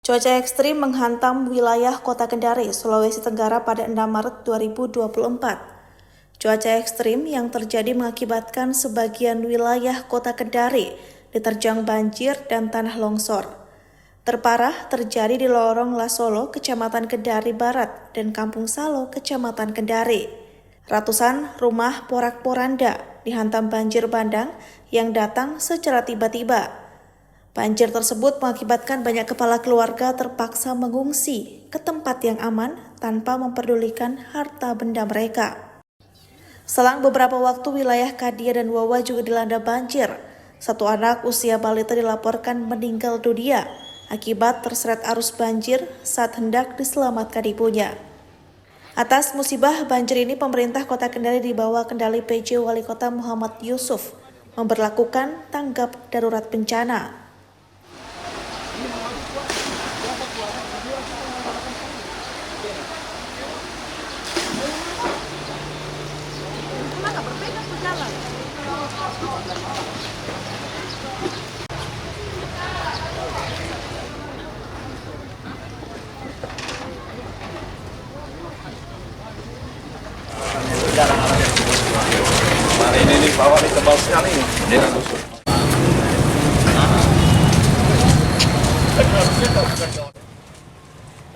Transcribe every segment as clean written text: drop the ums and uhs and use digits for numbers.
Cuaca ekstrim menghantam wilayah Kota Kendari, Sulawesi Tenggara pada 6 Maret 2024. Cuaca ekstrim yang terjadi mengakibatkan sebagian wilayah Kota Kendari diterjang banjir dan tanah longsor. Terparah terjadi di Lorong Lasolo, Kecamatan Kendari Barat, dan Kampung Salo, Kecamatan Kendari. Ratusan rumah porak-poranda dihantam banjir bandang yang datang secara tiba-tiba. Banjir tersebut mengakibatkan banyak kepala keluarga terpaksa mengungsi ke tempat yang aman tanpa memperdulikan harta benda mereka. Selang beberapa waktu, wilayah Kadia dan Wawa juga dilanda banjir. Satu anak usia balita dilaporkan meninggal dunia akibat terseret arus banjir saat hendak diselamatkan ibunya. Atas musibah banjir ini, pemerintah Kota Kendari di bawah kendali PJ Wali Kota Muhammad Yusuf memberlakukan tanggap darurat bencana. Hari ini bawah tebal sekali nih.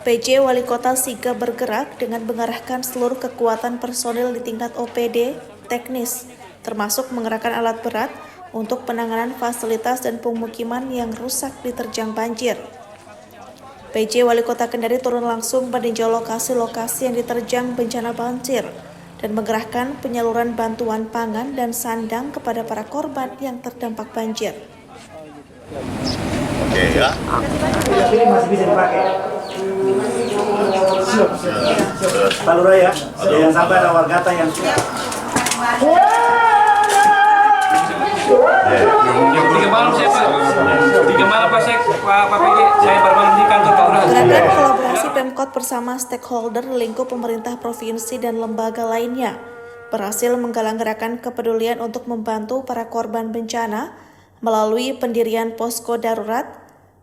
PJ Wali Kota sigap bergerak dengan mengerahkan seluruh kekuatan personil di tingkat OPD, teknis, termasuk mengerahkan alat berat untuk penanganan fasilitas dan pemukiman yang rusak diterjang banjir. PJ Wali Kota Kendari turun langsung meninjau lokasi-lokasi yang diterjang bencana banjir dan mengerahkan penyaluran bantuan pangan dan sandang kepada para korban yang terdampak banjir. Oke ya. Ini masih bisa dipakai. Pak Lurah ya, jangan sampai ada warga yang Tiga malam saya Pak. Tiga malam Pak PG. Saya baru malam di kantor Pak Lurah. Gerakan kolaborasi Pemkot bersama stakeholder lingkup pemerintah provinsi dan lembaga lainnya berhasil menggalang gerakan kepedulian untuk membantu para korban bencana melalui pendirian posko darurat,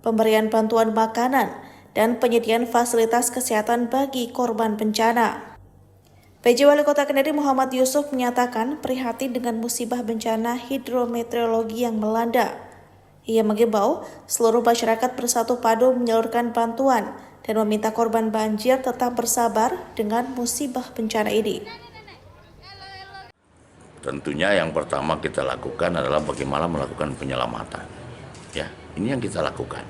pemberian bantuan makanan, dan penyediaan fasilitas kesehatan bagi korban bencana. PJ Wali Kota Kendari Muhammad Yusuf menyatakan prihatin dengan musibah bencana hidrometeorologi yang melanda. Ia mengimbau seluruh masyarakat bersatu padu menyalurkan bantuan dan meminta korban banjir tetap bersabar dengan musibah bencana ini. Tentunya yang pertama kita lakukan adalah bagaimana melakukan penyelamatan. Ya, ini yang kita lakukan.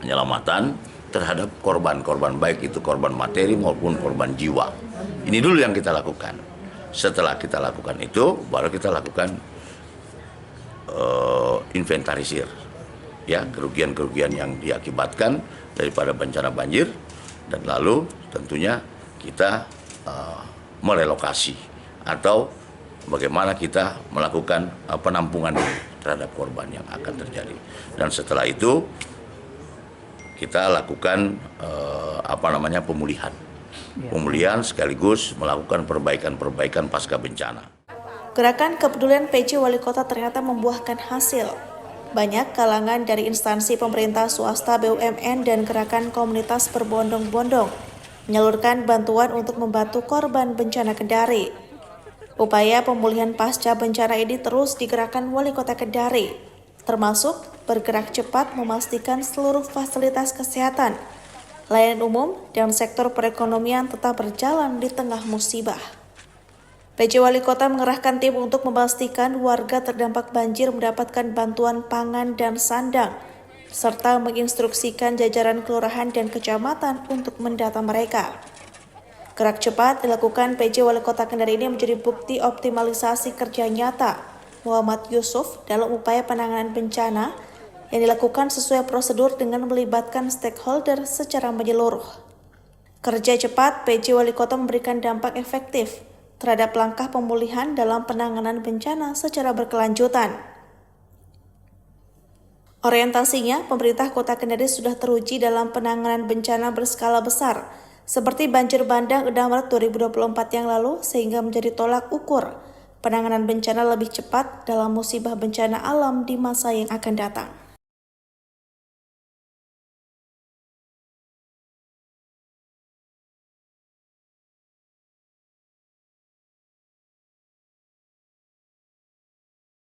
Penyelamatan terhadap korban-korban, baik itu korban materi maupun korban jiwa. Ini dulu yang kita lakukan. Setelah kita lakukan itu, baru kita lakukan inventarisir, ya, kerugian-kerugian yang diakibatkan daripada bencana banjir, dan lalu tentunya kita merelokasi atau bagaimana kita melakukan penampungan terhadap korban yang akan terjadi. Dan setelah itu kita lakukan pemulihan sekaligus melakukan perbaikan pasca bencana. Gerakan kepedulian PJ Wali Kota ternyata membuahkan hasil. Banyak kalangan dari instansi pemerintah, swasta, BUMN, dan gerakan komunitas berbondong-bondong menyalurkan bantuan untuk membantu korban bencana Kendari. Upaya pemulihan pasca bencana ini terus digerakkan Wali Kota Kendari, termasuk bergerak cepat memastikan seluruh fasilitas kesehatan, layanan umum, dan sektor perekonomian tetap berjalan di tengah musibah. PJ Wali Kota mengerahkan tim untuk memastikan warga terdampak banjir mendapatkan bantuan pangan dan sandang, serta menginstruksikan jajaran kelurahan dan kecamatan untuk mendata mereka. Gerak cepat dilakukan PJ Wali Kota Kendari ini menjadi bukti optimalisasi kerja nyata Muhammad Yusuf dalam upaya penanganan bencana yang dilakukan sesuai prosedur dengan melibatkan stakeholder secara menyeluruh. Kerja cepat PJ Wali Kota memberikan dampak efektif terhadap langkah pemulihan dalam penanganan bencana secara berkelanjutan. Orientasinya, pemerintah Kota Kendari sudah teruji dalam penanganan bencana berskala besar, seperti banjir bandang 6 Maret 2024 yang lalu, sehingga menjadi tolak ukur penanganan bencana lebih cepat dalam musibah bencana alam di masa yang akan datang.